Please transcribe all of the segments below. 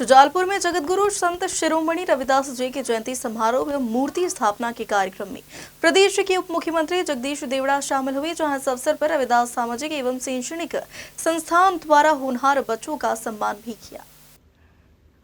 शुजालपुर में जगतगुरु संत शिरोमणि रविदास जी की जयंती समारोह में मूर्ति स्थापना के कार्यक्रम में प्रदेश के उप मुख्यमंत्री जगदीश देवड़ा शामिल हुए, जहां इस अवसर पर रविदास सामाजिक एवं शैक्षणिक संस्थान द्वारा होनहार बच्चों का सम्मान भी किया।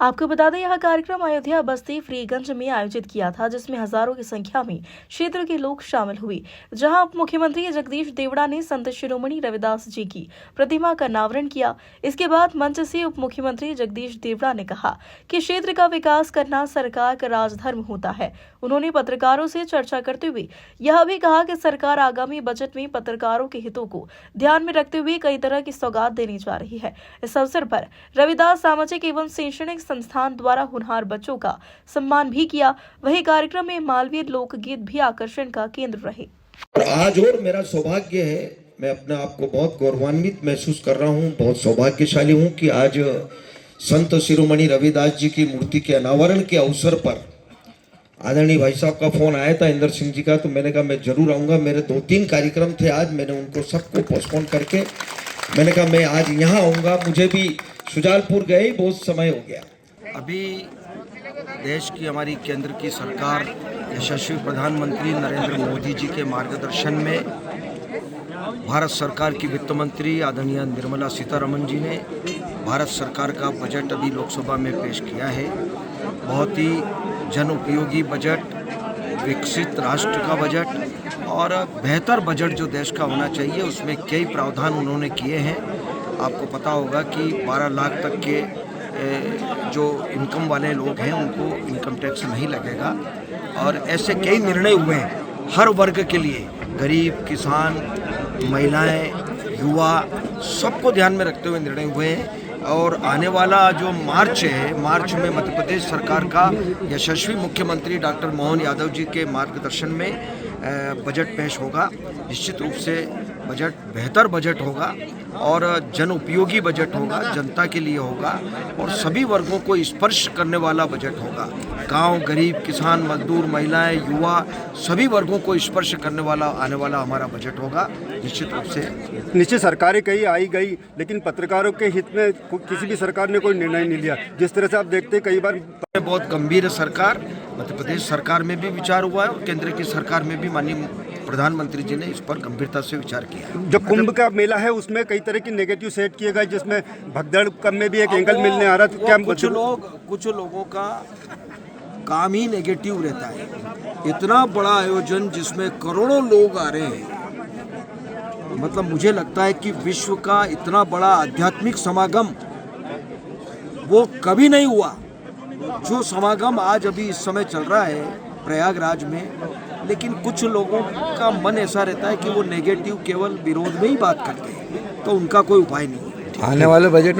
आपको बता दें, यह कार्यक्रम अयोध्या बस्ती फ्रीगंज में आयोजित किया था, जिसमें हजारों की संख्या में क्षेत्र के लोग शामिल हुए। जहां उप मुख्यमंत्री जगदीश देवड़ा ने संत शिरोमणि रविदास जी की प्रतिमा का अनावरण किया। इसके बाद मंच से उप मुख्यमंत्री जगदीश देवड़ा ने कहा कि क्षेत्र का विकास करना सरकार का राजधर्म होता है। उन्होंने पत्रकारों से चर्चा करते हुए यह भी कहा कि सरकार आगामी बजट में पत्रकारों के हितों को ध्यान में रखते हुए कई तरह की सौगात देने जा रही है। इस अवसर पर रविदास सामाजिक एवं शैक्षणिक संस्थान द्वारा होनहार बच्चों का सम्मान भी किया। वही कार्यक्रम में मालवीय लोकगीत भी आकर्षण का केंद्र रहे। आज और मेरा सौभाग्य है, मैं अपने आप को बहुत गौरवान्वित महसूस कर रहा हूँ, बहुत सौभाग्यशाली हूँ कि आज संत शिरोमणि रविदास जी की मूर्ति के अनावरण के अवसर पर आदरणीय भाई साहब का फोन आया था, इंदर सिंह जी का, तो मैंने कहा मैं जरूर आऊँगा। मेरे 2-3 कार्यक्रम थे आज, मैंने उनको सबको पोस्टपोन करके मैंने कहा मैं आज यहाँ आऊँगा। मुझे भी शुजालपुर गए बहुत समय हो गया। अभी देश की हमारी केंद्र की सरकार यशस्वी प्रधानमंत्री नरेंद्र मोदी जी के मार्गदर्शन में भारत सरकार की वित्त मंत्री आदरणीय निर्मला सीतारमण जी ने भारत सरकार का बजट अभी लोकसभा में पेश किया है। बहुत ही जन उपयोगी बजट, विकसित राष्ट्र का बजट और बेहतर बजट जो देश का होना चाहिए, उसमें कई प्रावधान उन्होंने किए हैं। आपको पता होगा कि 12 लाख तक के जो इनकम वाले लोग हैं उनको इनकम टैक्स नहीं लगेगा और ऐसे कई निर्णय हुए हैं हर वर्ग के लिए, गरीब, किसान, महिलाएं, युवा, सबको ध्यान में रखते हुए निर्णय हुए हैं। और आने वाला जो मार्च है, मार्च में मध्य प्रदेश सरकार का यशस्वी मुख्यमंत्री डॉक्टर मोहन यादव जी के मार्गदर्शन में बजट पेश होगा। निश्चित रूप से बजट बेहतर बजट होगा और जन उपयोगी बजट होगा, जनता के लिए होगा और सभी वर्गों को स्पर्श करने वाला बजट होगा। गांव, गरीब, किसान, मजदूर, महिलाएं, युवा, सभी वर्गों को स्पर्श करने वाला आने वाला हमारा बजट होगा। निश्चित रूप से निश्चित सरकारें कई आई गई, लेकिन पत्रकारों के हित में किसी भी सरकार ने कोई निर्णय नहीं लिया। जिस तरह से आप देखते हैं कई बार बहुत गंभीर है सरकार, मध्य प्रदेश सरकार में भी विचार हुआ है और केंद्र की सरकार में भी माननीय प्रधानमंत्री जी ने इस पर गंभीरता से विचार किया। जो कुंभ का मेला है उसमें कई तरह की नेगेटिव सेट किए गए, जिसमें भगदड़ कम में भी एक एंगल मिलने आ रहा था। क्या कुछ लोगों का काम ही नेगेटिव रहता है। इतना बड़ा आयोजन जिसमें करोड़ों लोग आ रहे हैं, मतलब मुझे लगता है कि विश्व का इतना बड़ा आध्यात्मिक समागम वो कभी नहीं हुआ। जो समागम आज अभी इस समय चल रहा है प्रयागराज में, लेकिन कुछ लोगों का मन ऐसा रहता है कि वो नेगेटिव केवल विरोध में ही बात करते हैं, तो उनका कोई उपाय नहीं है। आने वाले बजट में